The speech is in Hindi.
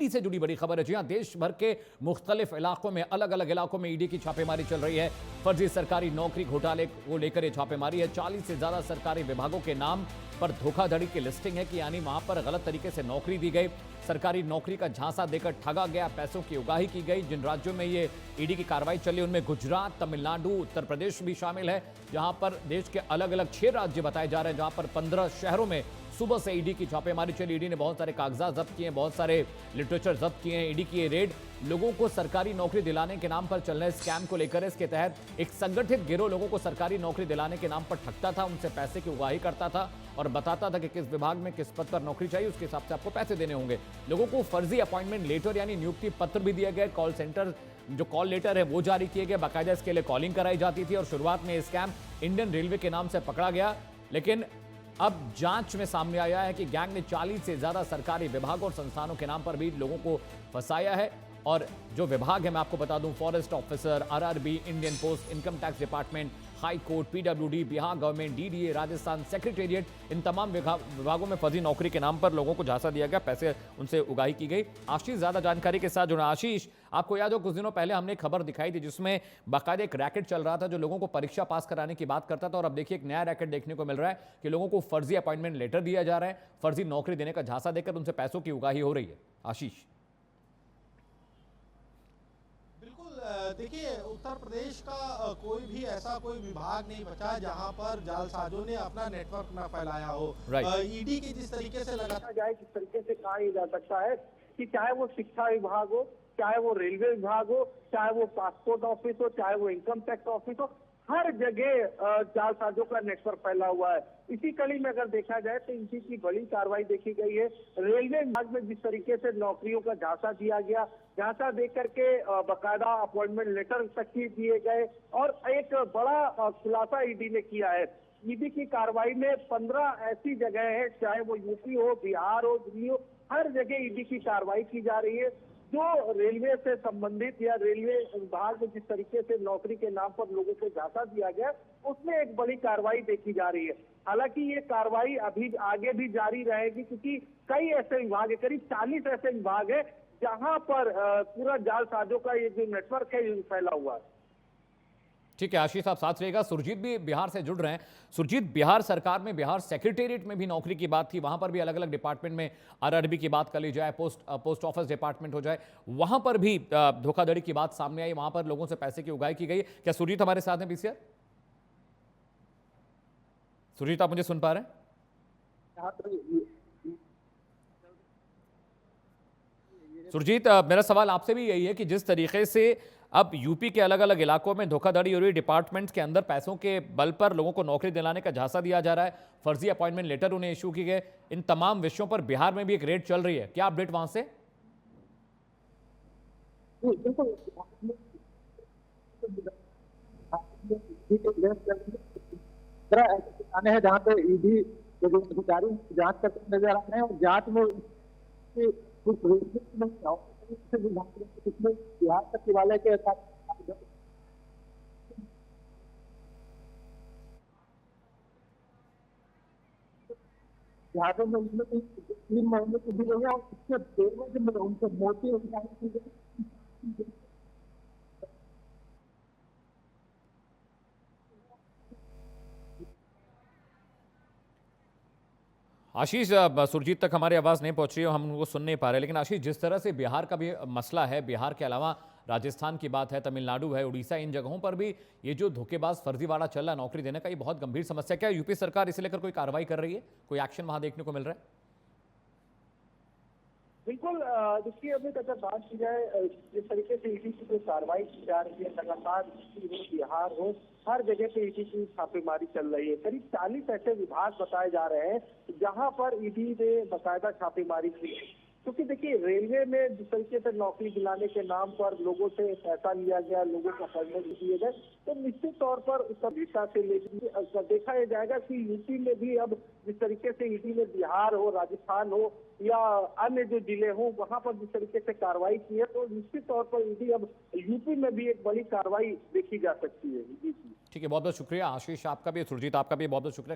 ईडी से जुड़ी बड़ी खबर है। जी हाँ, देश भर के मुख्तलिफ इलाकों में, अलग अलग इलाकों में ईडी की छापेमारी चल रही है। फर्जी सरकारी नौकरी घोटाले को लेकर यह छापेमारी है। 40 से ज्यादा सरकारी विभागों के नाम पर धोखाधड़ी की लिस्टिंग है कि यानी वहां पर गलत तरीके से नौकरी दी गई, सरकारी नौकरी का झांसा देकर ठगा गया, पैसों की उगाही की गई। जिन राज्यों में ये ईडी की कार्रवाई चली उनमें गुजरात, तमिलनाडु, उत्तर प्रदेश भी शामिल है, जहां पर देश के अलग अलग 6 राज्य बताए जा रहे हैं, जहां पर 15 शहरों में सुबह से ईडी की छापेमारी चली। ईडी ने बहुत सारे कागजात जब्त किए, बहुत सारे लिटरेचर जब्त किए हैं। ईडी की ये रेड लोगों को सरकारी नौकरी दिलाने के नाम पर चल रहे स्कैम को लेकर। इसके तहत एक संगठित गिरोह लोगों को सरकारी नौकरी दिलाने के नाम पर ठगता था, उनसे पैसे की उगाही करता था और बताता था कि किस विभाग में किस पद पर नौकरी चाहिए, उसके हिसाब से आपको पैसे देने होंगे। लोगों को फर्जी अपॉइंटमेंट लेटर यानी नियुक्ति पत्र भी दिया गया। कॉल सेंटर जो कॉल लेटर है वो जारी किए गए, बाकायदा इसके लिए कॉलिंग कराई जाती थी और शुरुआत में स्कैम इंडियन रेलवे के नाम से पकड़ा गया। लेकिन अब जांच में सामने आया है कि गैंग ने 40 से ज्यादा सरकारी विभागों और संस्थानों के नाम पर भी लोगों को फंसाया है। और जो विभाग है मैं आपको बता दूं, forest officer, RRB, Indian post, income tax department, high court, PWD, Bihar government, DDA, Rajasthan secretariat, इन तमाम विभागों में फर्जी नौकरी के नाम पर लोगों को झांसा दिया गया, पैसे उनसे उगाही की गई। आशीष ज्यादा जानकारी के साथ जुड़ा। आशीष, आपको याद हो कुछ दिनों पहले हमने खबर दिखाई थी जिसमें बाकायदा एक रैकेट चल रहा था जो लोगों को परीक्षा पास कराने की बात करता था, और अब देखिए एक नया रैकेट देखने को मिल रहा है कि लोगों को फर्जी अपॉइंटमेंट लेटर दिया जा रहा है, फर्जी नौकरी देने का झांसा देकर उनसे पैसों की उगाही हो रही है। आशीष, देखिए, उत्तर प्रदेश का कोई भी ऐसा कोई विभाग नहीं बचा जहां पर जालसाजों ने अपना नेटवर्क न फैलाया हो। ईडी की जिस तरीके से लगाया जाए, जिस तरीके से कहा जा सकता है कि चाहे वो शिक्षा विभाग हो, चाहे वो रेलवे विभाग हो, चाहे वो पासपोर्ट ऑफिस हो, चाहे वो इनकम टैक्स ऑफिस हो, हर जगह जालसाजों का नेटवर्क फैला हुआ है। इसी कड़ी में अगर देखा जाए तो इनकी की बड़ी कार्रवाई देखी गई है। रेलवे विभाग में जिस तरीके से नौकरियों का झांसा दिया गया, झांसा देकर करके बकायदा अपॉइंटमेंट लेटर तक ही दिए गए, और एक बड़ा खुलासा ईडी ने किया है। ईडी की कार्रवाई में 15 ऐसी जगह है, चाहे वो यूपी हो, बिहार हो, दिल्ली हो, हर जगह ईडी की कार्रवाई की जा रही है। जो रेलवे से संबंधित या रेलवे विभाग में जिस तरीके से नौकरी के नाम पर लोगों को झांसा दिया गया, उसमें एक बड़ी कार्रवाई देखी जा रही है। हालांकि ये कार्रवाई अभी आगे भी जारी रहेगी, क्योंकि कई ऐसे विभाग है, करीब 40 ऐसे विभाग है जहां पर पूरा जालसाजों का ये जो नेटवर्क है ये फैला हुआ है। ठीक है आशीष, साहब साथ रहेगा। सुरजीत भी बिहार से जुड़ रहे हैं। सुरजीत, बिहार सरकार में, बिहार सेक्रेटेरिएट में भी नौकरी की बात थी, वहां पर भी अलग अलग डिपार्टमेंट में, आरआरबी की बात कर ली जाए, पोस्ट ऑफिस डिपार्टमेंट हो जाए, वहां पर भी धोखाधड़ी की बात सामने आई, वहां पर लोगों से पैसे की उगाही की गई। क्या सुरजीत हमारे साथ हैं पीसीआर? सुरजीत, आप मुझे सुन पा रहे हैं? सुरजीत, मेरा सवाल आपसे भी यही है कि जिस तरीके से अब यूपी के अलग अलग इलाकों में धोखाधड़ी हो रही है, डिपार्टमेंट्स के अंदर पैसों के बल पर लोगों को नौकरी दिलाने का झांसा दिया जा रहा है, फर्जी अपॉइंटमेंट लेटर उन्हें इशू किए गए, इन तमाम विषयों पर बिहार में भी एक रेड चल रही है, क्या अपडेट वहां से? हैं जहाँ पे ईडी अधिकारी जांच करते नजर आ रहे हैं, और जांच में बिहार सचिवालय के झांसे में 3 महीने की दी गई है, और इसके पेमेंट में उनसे मोटी आशीष, सुरजीत तक हमारी आवाज़ नहीं पहुंच रही है, हम उनको सुन नहीं पा रहे। लेकिन आशीष, जिस तरह से बिहार का भी मसला है, बिहार के अलावा राजस्थान की बात है, तमिलनाडु है, उड़ीसा, इन जगहों पर भी ये जो धोखेबाज फर्जीवाड़ा चल रहा है नौकरी देने का, ये बहुत गंभीर समस्या। क्या यूपी सरकार इसे लेकर कोई कार्रवाई कर रही है? कोई एक्शन वहां देखने को मिल रहा है? बिल्कुल, देखिए अभी अगर बात की जाए जिस तरीके से ईडी की जो कार्रवाई की जा रही है, लगातार बिहार हो, हर जगह पे ईडी की छापेमारी चल रही है। करीब 40 ऐसे विभाग बताए जा रहे हैं जहां पर ईडी ने बाकायदा छापेमारी की है। क्योंकि देखिए, रेलवे में जिस तरीके से नौकरी दिलाने के नाम पर लोगों से पैसा लिया गया, लोगों को अपॉइंटमेंट दिए गए, तो निश्चित तौर पर उसका दिशा से लेकर देखा यह जाएगा कि यूपी में भी अब जिस तरीके से ईडी ने बिहार हो, राजस्थान हो या अन्य जो जिले हो, वहां पर जिस तरीके से कार्रवाई की है, तो निश्चित तौर पर ईडी अब यूपी में भी एक बड़ी कार्रवाई देखी जा सकती है। ठीक है, बहुत बहुत शुक्रिया आशीष, आपका भी, सुरजीत आपका भी बहुत बहुत शुक्रिया।